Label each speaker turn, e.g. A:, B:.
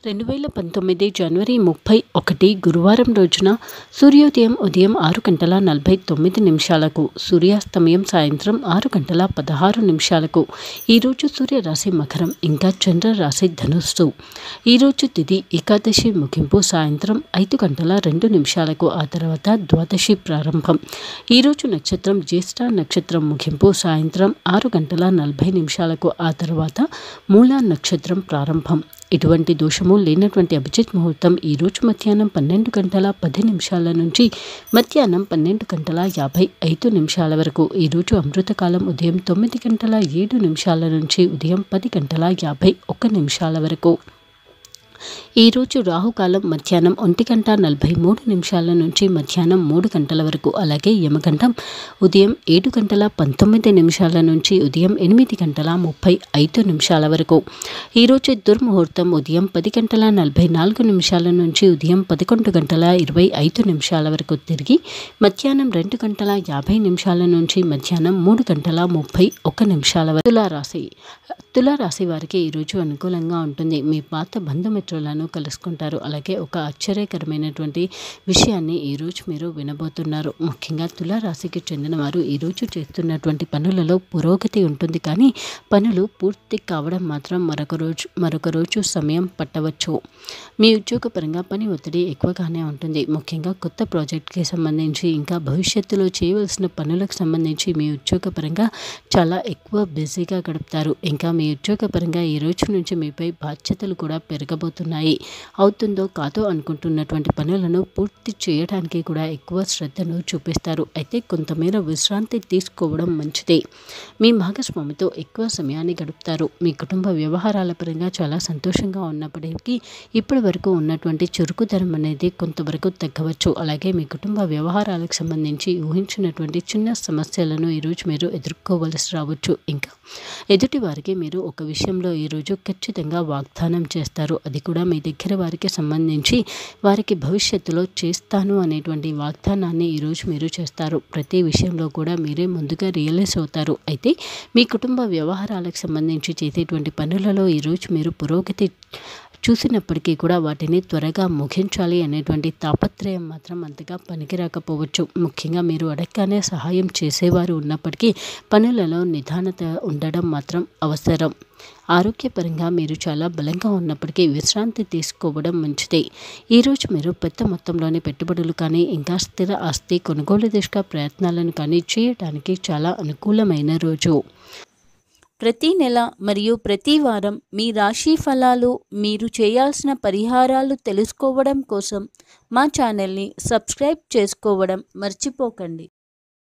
A: 2019 జనవరి 31 గురువారం రోజున సూర్యోదయం ఉదయం 6:49 సూర్యాస్తమయం సాయంత్రం 6:16 ఈరోజు సూర్యరాశి మకరం ఇంకా చంద్రరాశి ధనుస్సు. ఈరోజు తిథి ఏకాదశి ముగింపు సాయంత్రం 5:02 ఆ తర్వాత ద్వాదశి ప్రారంభం. ఈరోజు నక్షత్రం జ్యేష్ఠ నక్షత్రం ముగింపు సాయంత్రం 6:40 ఆ తర్వాత మూలా నక్షత్రం ప్రారంభం. ఎటువంటి దోషము లేనటువంటి అభిజిత్ ముహూర్తం ఈరోజు మధ్యాహ్నం 12:10 నుంచి మధ్యాహ్నం 12:55 వరకు. ఈరోజు అమృతకాలం ఉదయం 9:07 నుంచి ఉదయం 10:51 వరకు. ఈరోజు రాహుకాలం మధ్యాహ్నం 1:43 నుంచి మధ్యాహ్నం 3 గంటల వరకు. అలాగే యమగండం ఉదయం 7:19 నుంచి ఉదయం 8:35 వరకు. ఈరోజు దుర్ముహూర్తం ఉదయం 10:44 నుంచి ఉదయం 11:25 వరకు. తిరిగి మధ్యాహ్నం 2:50 నుంచి మధ్యాహ్నం 3:31 వరకు. తులారాశి వారికి ఈరోజు అనుకూలంగా ఉంటుంది. మీ పాత బంధుమిత్రులను కలుసుకుంటారు. అలాగే ఒక ఆశ్చర్యకరమైనటువంటి విషయాన్ని ఈరోజు మీరు వినబోతున్నారు. ముఖ్యంగా తులారాశికి చెందిన వారు ఈరోజు చేస్తున్నటువంటి పనులలో పురోగతి ఉంటుంది, కానీ పనులు పూర్తి కావడం మాత్రం మరొక రోజు సమయం పట్టవచ్చు. మీ ఉద్యోగపరంగా పని ఒత్తిడి ఎక్కువగానే ఉంటుంది. ముఖ్యంగా కొత్త ప్రాజెక్ట్కి సంబంధించి ఇంకా భవిష్యత్తులో చేయవలసిన పనులకు సంబంధించి మీ ఉద్యోగపరంగా చాలా ఎక్కువ బిజీగా గడుపుతారు. ఇంకా మీ ఉద్యోగపరంగా ఈ రోజు నుంచి మీపై బాధ్యతలు కూడా పెరగబోతున్నాయి. అవుతుందో కాదో అనుకుంటున్నటువంటి పనులను పూర్తి చేయడానికి కూడా ఎక్కువ శ్రద్ధను చూపిస్తారు. అయితే కొంతమేర విశ్రాంతి తీసుకోవడం మంచిదే. మీ భాగస్వామితో ఎక్కువ సమయాన్ని గడుపుతారు. మీ కుటుంబ వ్యవహారాల పరంగా చాలా సంతోషంగా ఉన్నప్పటికీ ఇప్పటి వరకు ఉన్నటువంటి చురుకుదనం అనేది కొంతవరకు తగ్గవచ్చు. అలాగే మీ కుటుంబ వ్యవహారాలకు సంబంధించి ఊహించినటువంటి చిన్న సమస్యలను ఈరోజు మీరు ఎదుర్కోవలసి రావచ్చు. ఇంకా ఎదుటి వారికి మీరు ఒక విషయంలో ఈరోజు ఖచ్చితంగా వాగ్దానం చేస్తారు. అది కూడా మీ దగ్గర వారికి సంబంధించి వారికి భవిష్యత్తులో చేస్తాను అనేటువంటి వాగ్దానాన్ని ఈరోజు మీరు చేస్తారు. ప్రతి విషయంలో కూడా మీరే ముందుగా రియలైజ్ అవుతారు. అయితే మీ కుటుంబ వ్యవహారాలకు సంబంధించి చేసేటువంటి పనులలో ఈరోజు మీరు పురోగతి చూసినప్పటికీ కూడా వాటిని త్వరగా ముగించాలి అనేటువంటి తాపత్రయం మాత్రం అంతగా పనికిరాకపోవచ్చు. ముఖ్యంగా మీరు అడగగానే సహాయం చేసేవారు ఉన్నప్పటికీ పనులలో నిదానత ఉండడం మాత్రం అవసరం. ఆరోగ్యపరంగా మీరు చాలా బలంగా ఉన్నప్పటికీ విశ్రాంతి తీసుకోవడం మంచిదే. ఈరోజు మీరు పెద్ద మొత్తంలోని పెట్టుబడులు కానీ ఇంకా స్థిర ఆస్తి కొనుగోలు దిశగా ప్రయత్నాలను కానీ చేయడానికి చాలా అనుకూలమైన రోజు.
B: ప్రతి నెల మరియు ప్రతి వారం మీ రాశి ఫలాలు, మీరు చేయాల్సిన పరిహారాలు తెలుసుకోవడం కోసం మా ఛానల్ని సబ్స్క్రైబ్ చేసుకోవడం మర్చిపోకండి.